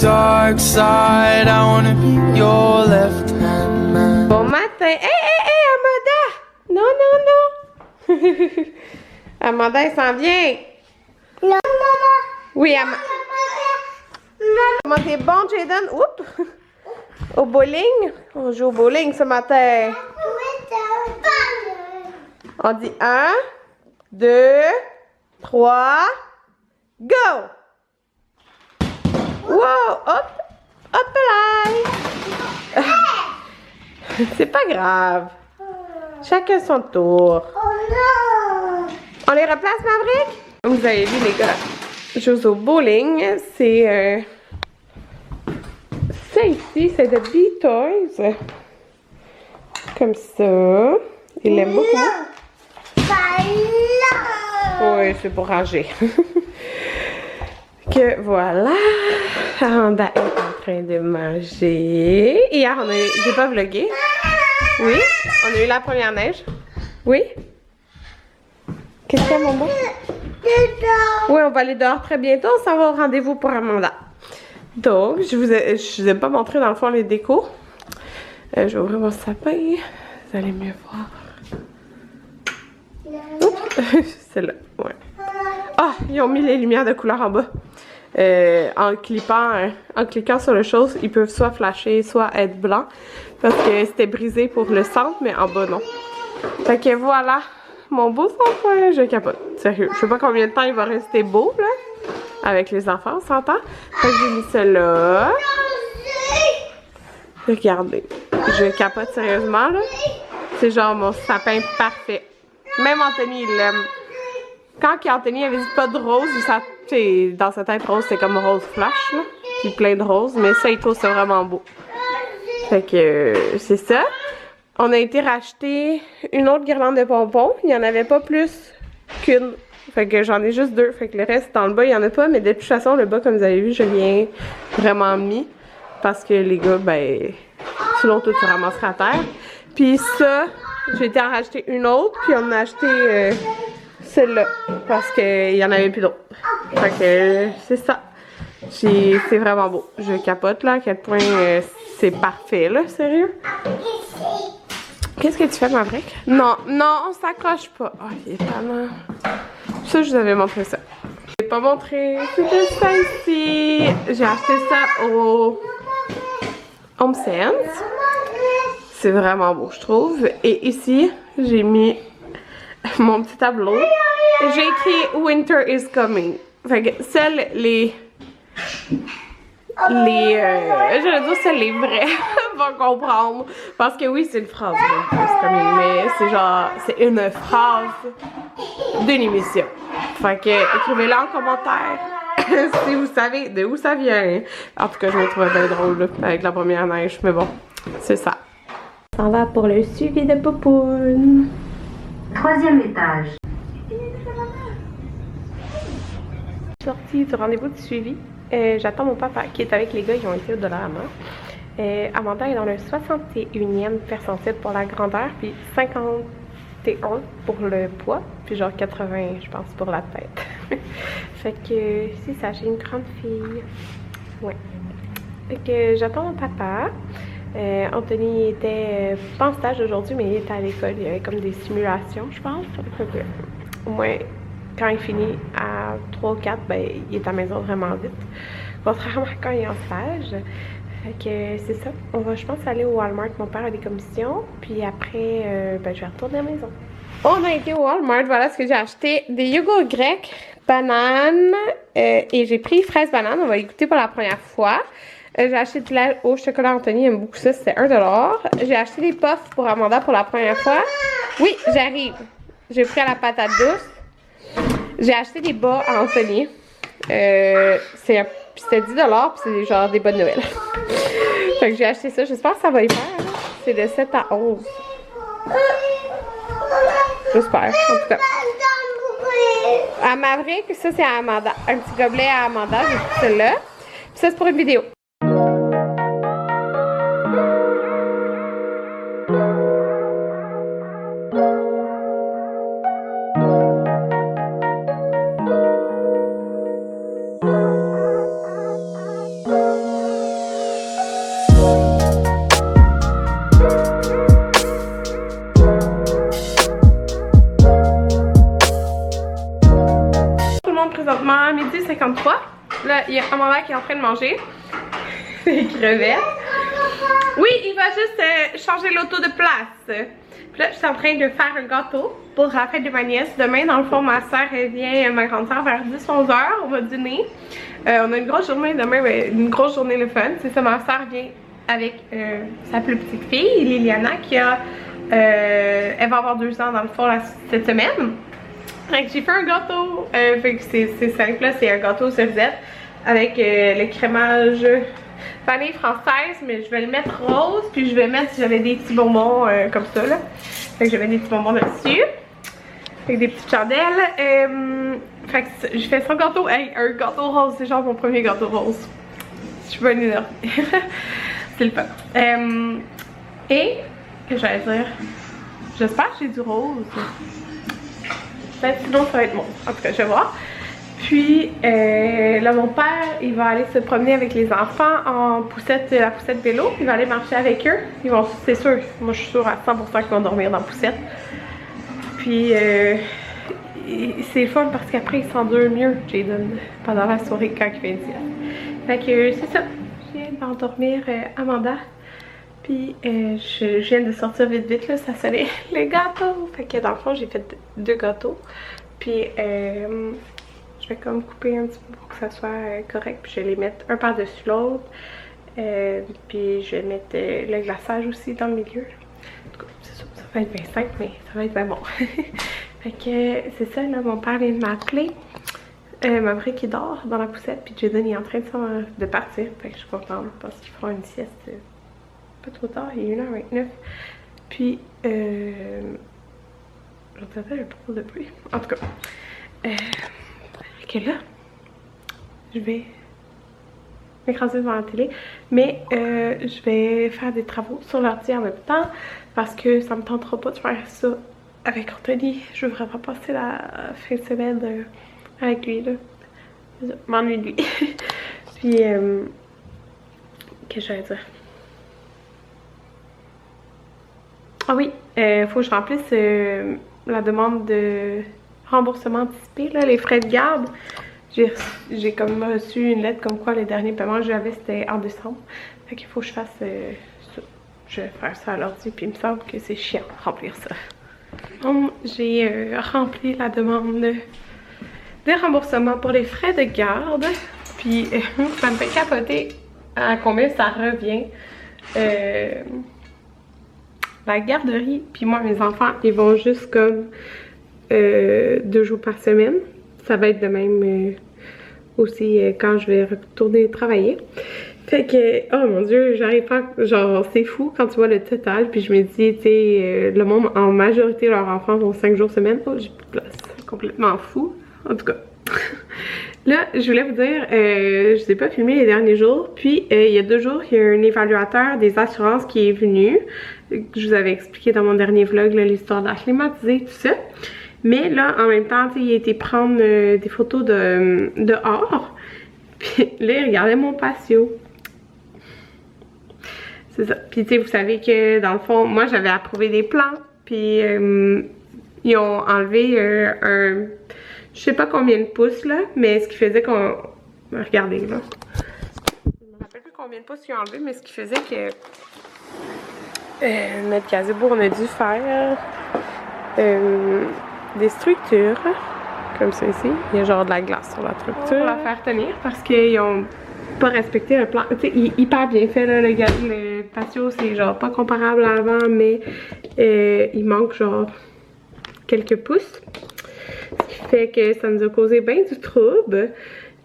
dark side. I wanna be your left hand man. Bon matin. Hey, Amanda! Non. Amanda, elle s'en vient. Non, maman. Oui, Amanda. Comment t'es bon, Jaden? Oups! Au bowling? On joue au bowling ce matin. On dit 1, 2, 3, go! Wow! Hop! Hop là! C'est pas grave. Chacun son tour. On les replace, Maverick? Vous avez vu, les gars, je joue au bowling. C'est ça ici, c'est de B-Toys. Comme ça. Il l'aime beaucoup. Oui, c'est pour ranger. Que voilà. Amanda est en train de manger. Hier, j'ai pas vlogué. Oui, on a eu la première neige. Oui. Qu'est-ce qu'il y a, mon beau? Oui, on va aller dehors très bientôt. On s'en va au rendez-vous pour Amanda. Donc, je vous ai pas montré dans le fond les décos. Je vais ouvrir mon sapin. Vous allez mieux voir. Celle-là, ouais. Ah, ils ont mis les lumières de couleur en bas. En cliquant sur le chose, ils peuvent soit flasher, soit être blancs. Parce que c'était brisé pour le centre, mais en bas, non. Fait que voilà, mon beau centre, je capote. Sérieux, je sais pas combien de temps il va rester beau, là. Avec les enfants, on s'entend. Fait que j'ai mis celle-là. Regardez, je capote sérieusement, là. C'est genre mon sapin parfait. Même Anthony, il l'aime. Quand Anthony avait dit pas de rose, dans sa tête, rose, c'est comme rose flash, là. Puis plein de roses, mais ça, il trouve ça vraiment beau. Fait que c'est ça. On a été racheter une autre guirlande de pompons. Il n'y en avait pas plus qu'une. Fait que j'en ai juste 2. Fait que le reste, dans le bas, il n'y en a pas. Mais de toute façon, le bas, comme vous avez vu, je viens vraiment mis. Parce que les gars, ben, sinon tout se ramasserait à terre. Puis ça, j'ai été en racheter une autre. Puis on a acheté celle-là. Parce qu'il n'y en avait plus d'autres. Fait que c'est ça. C'est vraiment beau. Je capote là, à quel point c'est parfait là, sérieux. Qu'est-ce que tu fais, Maverick? Non, on s'accroche pas. Oh, il est tellement... Ça, je vous avais montré ça. Je n'ai pas montré. C'était ça ici. J'ai acheté ça au Home Sense. C'est vraiment beau, je trouve. Et ici, j'ai mis mon petit tableau. J'ai écrit Winter is coming. Fait que seuls les vrais vont comprendre. Parce que oui, c'est une phrase, mais c'est genre, c'est une phrase d'une émission. Fait que écrivez-le en commentaire si vous savez de où ça vient. En tout cas, je me trouvais bien drôle là, avec la première neige, mais bon, c'est ça. On va pour le suivi de Poupoune. 3e étage. Sortie du rendez-vous de suivi. J'attends mon papa qui est avec les gars, ils ont été au Dollarama. Amanda est dans le 61e percentile pour la grandeur, puis 51 pour le poids, puis genre 80 je pense pour la tête. Fait que c'est ça, j'ai une grande fille. Ouais. Fait que j'attends mon papa. Anthony était pas en stage aujourd'hui, mais il était à l'école. Il y avait comme des simulations, je pense. Fait que, au moins, quand il finit à 3 ou 4, ben, il est à la maison vraiment vite. Contrairement à quand il est en stage. Fait que c'est ça. On va, je pense, aller au Walmart. Mon père a des commissions. Puis après, ben, je vais retourner à la maison. On a été au Walmart. Voilà ce que j'ai acheté. Des yogourts grecs, bananes. Et j'ai pris fraise banane. On va y goûter pour la première fois. J'ai acheté du lait au chocolat. Anthony aime beaucoup ça. C'était 1$. J'ai acheté des puffs pour Amanda pour la première fois. Oui, j'arrive. J'ai pris à la patate douce. J'ai acheté des bas à Anthony. C'était 10$, puis c'est genre des bas de Noël. Fait que j'ai acheté ça. J'espère que ça va y faire. C'est de 7 à 11. J'espère, en tout cas. À Maverick, ça c'est à Amanda. Un petit gobelet à Amanda, j'ai pris celle-là. Puis ça c'est pour une vidéo. monde présentement, 12h53. Là, il y a Amanda qui est en train de manger. Des crevettes. Oui, il va juste changer l'auto de place. Puis là, je suis en train de faire un gâteau pour la fête de ma nièce. Demain, dans le fond, ma soeur vient, ma grande soeur, vers 10-11h. On va dîner. On a une grosse journée demain, mais une grosse journée le fun. C'est ça, ma soeur vient avec sa plus petite fille, Liliana, qui a... elle va avoir 2 ans dans le fond cette semaine. Donc j'ai fait un gâteau. Fait que c'est simple, c'est un gâteau cerisette avec le crémage vanille française, mais je vais le mettre rose, puis je vais mettre, j'avais des petits bonbons comme ça là. Fait que je vais mettre des petits bonbons dessus. Avec des petites chandelles. Fait que je fais son gâteau. Hey, un gâteau rose, c'est genre mon premier gâteau rose. Je suis bonne énergie. C'est le fun. Et, que j'allais dire, j'espère que j'ai du rose. Peut-être sinon ça va être bon. En tout cas, je vais voir. Puis là, mon père, il va aller se promener avec les enfants en poussette, la poussette vélo. Il va aller marcher avec eux. Ils vont, c'est sûr, moi je suis sûre à 100% qu'ils vont dormir dans la poussette. Puis c'est fun parce qu'après il s'endure mieux, Jaden, pendant la soirée quand il fait une sieste. Fait que c'est ça. Je viens d'endormir Amanda. Puis je viens de sortir vite vite là, ça sonnait les gâteaux. Fait que dans le fond j'ai fait 2 gâteaux. Puis je vais comme couper un petit peu pour que ça soit correct. Puis je vais les mettre un par-dessus l'autre. Puis je vais mettre le glaçage aussi dans le milieu. En tout cas, c'est sûr, ça va être bien simple, mais ça va être bien bon. Fait que c'est ça, là, mon père vient de m'appeler. Ma vraie qui dort dans la poussette, puis Jaden est en train de partir. Fait que je suis contente parce qu'il fera une sieste pas trop tard, il est 1h29. Puis, j'entendais un trop de bruit. En tout cas, que là, je vais m'écraser devant la télé, mais je vais faire des travaux sur l'ordi en même temps parce que ça me tentera pas de faire ça avec Anthony. Je veux vraiment passer la fin de semaine avec lui là. Je m'ennuie de lui. Puis qu'est-ce que j'allais dire? Ah oui, faut que je remplisse la demande de remboursement anticipé, là, les frais de garde. J'ai comme reçu une lettre comme quoi les derniers paiements que j'avais c'était en décembre. Fait qu'il faut que je fasse ça. Je vais faire ça à l'ordi, puis il me semble que c'est chiant de remplir ça. J'ai rempli la demande de remboursement pour les frais de garde. Puis ça me fait capoter à combien ça revient. La garderie, puis moi mes enfants, ils vont juste comme 2 jours par semaine. Ça va être de même aussi quand je vais retourner travailler. Fait que, oh mon dieu, j'arrive pas, genre c'est fou quand tu vois le total, puis je me dis, tu sais, le monde, en majorité, leurs enfants vont 5 jours semaine. Oh, j'ai plus de place, complètement fou, en tout cas. Là, je voulais vous dire, je ne sais pas filmé les derniers jours, puis il y a 2 jours, il y a un évaluateur des assurances qui est venu. Je vous avais expliqué dans mon dernier vlog l'histoire d'acclimatiser, tout ça. Mais là, en même temps, il a été prendre des photos dehors. Puis là, il regardait mon patio. C'est ça. Puis tu sais, vous savez que dans le fond, moi j'avais approuvé des plans. Puis ils ont enlevé un... Je sais pas combien de pouces là, mais ce qui faisait qu'on... Regardez là. Je me rappelle plus combien de pouces ils ont enlevé, mais ce qui faisait que... notre gazebo, on a dû faire... des structures comme ça ici. Il y a genre de la glace sur la structure. Pour la faire tenir parce qu'ils ont pas respecté le plan. Tu sais, il est hyper bien fait là, le patio, c'est genre pas comparable à avant, mais il manque genre quelques pouces. Ce qui fait que ça nous a causé bien du trouble.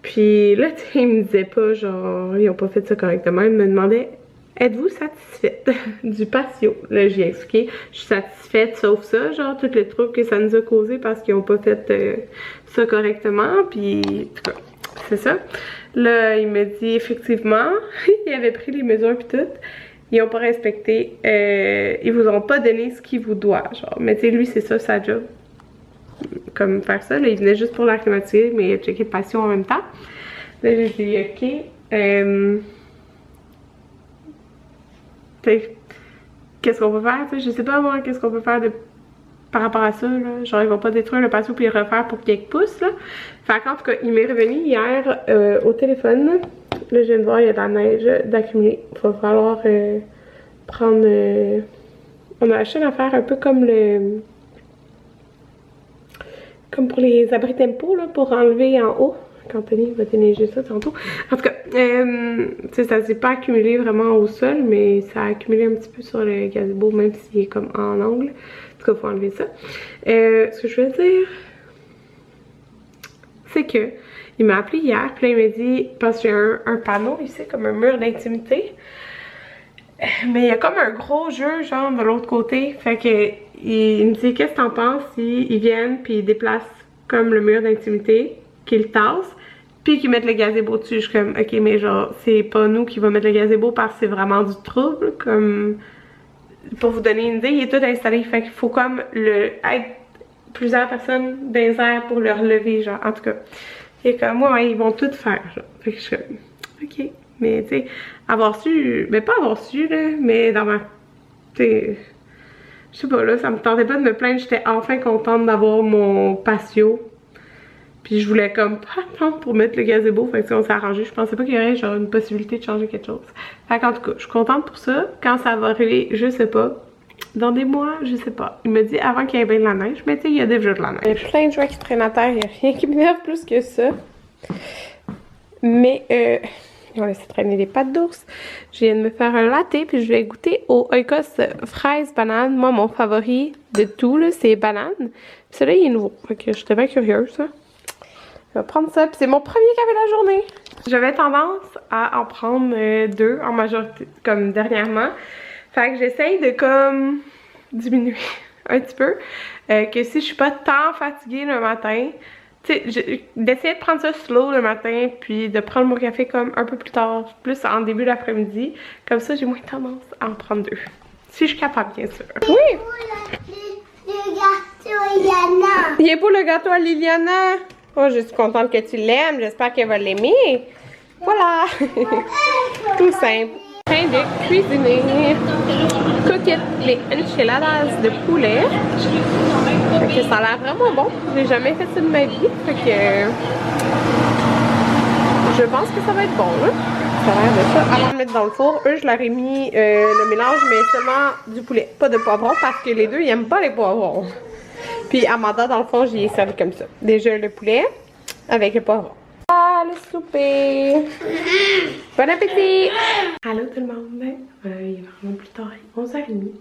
Puis là, tu sais, ils me disaient pas genre, ils ont pas fait ça correctement. Ils me demandaient, êtes-vous satisfaite du patio? Là, j'ai expliqué, je suis satisfaite sauf ça, genre, tout le trouble que ça nous a causé parce qu'ils ont pas fait ça correctement, puis en tout cas, c'est ça. Là, il me dit, effectivement, ils avaient pris les mesures puis tout, ils ont pas respecté, ils vous ont pas donné ce qu'ils vous doivent, genre. Mais tu sais, lui, c'est ça, sa job, comme faire ça, là, il venait juste pour la climatiser, mais il a checké le patio en même temps. Là, j'ai dit, ok, qu'est-ce qu'on peut faire, tu sais, je sais pas moi, qu'est-ce qu'on peut faire de par rapport à ça, là. Genre, il va pas détruire le patio puis le refaire pour quelques pouces, là. Fait qu'en tout cas, il m'est revenu hier au téléphone. Là, je viens de voir, il y a de la neige d'accumuler. Il va falloir prendre... on a acheté une affaire un peu comme le... Comme pour les abris tempo, là, pour enlever en haut. Quand Anthony va déneiger ça tantôt. En tout cas, ça s'est pas accumulé vraiment au sol, mais ça a accumulé un petit peu sur le gazebo, même s'il est comme en angle. En tout cas, il faut enlever ça. Ce que je veux dire, c'est que il m'a appelé hier, puis là, il m'a dit, parce que j'ai un panneau ici, comme un mur d'intimité. Mais il y a comme un gros jeu, genre, de l'autre côté. Fait que, il me dit, qu'est-ce que t'en penses s'ils viennent, puis ils déplacent comme le mur d'intimité, qu'ils le tassent, puis qu'ils mettent le gazebo dessus. Je suis comme, ok, mais genre, c'est pas nous qui va mettre le gazebo parce que c'est vraiment du trouble. Comme, pour vous donner une idée, il est tout installé. Fait qu'il faut comme être plusieurs personnes dans les airs pour le relever, genre, en tout cas. Et comme, ouais, ils vont tout faire, genre. Fait que je suis comme, ok. Mais tu sais, avoir su, mais pas avoir su là, mais dans ma, tu sais, je sais pas là, ça me tentait pas de me plaindre, j'étais enfin contente d'avoir mon patio. Puis je voulais comme pas attendre pour mettre le gazebo, fait que on s'est arrangé, je pensais pas qu'il y aurait genre une possibilité de changer quelque chose. Fait qu'en tout cas, je suis contente pour ça. Quand ça va arriver, je sais pas. Dans des mois, je sais pas. Il me dit avant qu'il y ait bien de la neige, mais tu sais, il y a déjà de la neige. Il y a plein de jouets qui traînent à terre, il y a rien qui m'énerve plus que ça. Mais on va laisser traîner les pattes d'ours. Je viens de me faire un latte, puis je vais goûter au Oikos fraise banane. Moi, mon favori de tout, là, c'est banane. Puis celui-là, il est nouveau. Fait que j'étais bien curieuse, hein. Je vais prendre ça, puis c'est mon premier café de la journée. J'avais tendance à en prendre deux en majorité, comme dernièrement. Fait que j'essaye de comme diminuer un petit peu. Que si je suis pas tant fatiguée le matin, d'essayer de prendre ça slow le matin, puis de prendre mon café comme un peu plus tard, plus en début d'après-midi. Comme ça, j'ai moins tendance à en prendre deux. Si je suis capable, bien sûr. Oui! Le gâteau à Liliana. Il est beau le gâteau à Liliana! Oh, je suis contente que tu l'aimes. J'espère qu'elle va l'aimer. Voilà! Tout simple. En train de cuisiner. Coquette les enchiladas de poulet. Fait que ça a l'air vraiment bon. J'ai jamais fait ça de ma vie. Fait que je pense que ça va être bon, là. Ça a l'air de ça. Avant de mettre dans le four, eux, je leur ai mis le mélange, mais seulement du poulet. Pas de poivron parce que les deux, ils aiment pas les poivrons. Puis Amanda, dans le fond, j'y ai servi comme ça. Déjà le poulet avec le poivron. Ah, le souper! Bon appétit! Allô tout le monde! Il est vraiment plus tard, 11h30.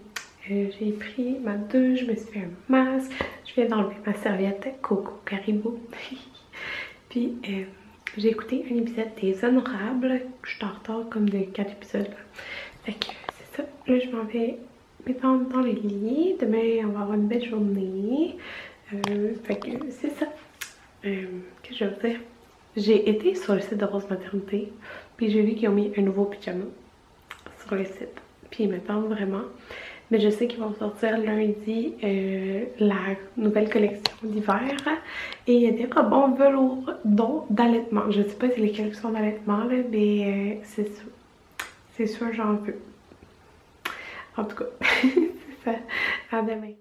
J'ai pris ma douche, je me suis fait un masque. Je viens d'enlever ma serviette Coco Caribou. Puis j'ai écouté un épisode des Honorables. Je suis en retard comme de 4 épisodes. Fait que c'est ça. Là, je m'en vais m'étendre dans le lit. Demain, on va avoir une belle journée. Fait que c'est ça. Qu'est-ce que je veux dire? J'ai été sur le site de Rose Maternité, puis j'ai vu qu'ils ont mis un nouveau pyjama sur le site. Puis ils me tendent vraiment. Mais je sais qu'ils vont sortir lundi la nouvelle collection d'hiver. Et il y a des robes en velours, dont d'allaitement. Je sais pas si les collections d'allaitement, là, mais c'est sûr. C'est sûr, j'en veux. En tout cas, c'est ça. À demain.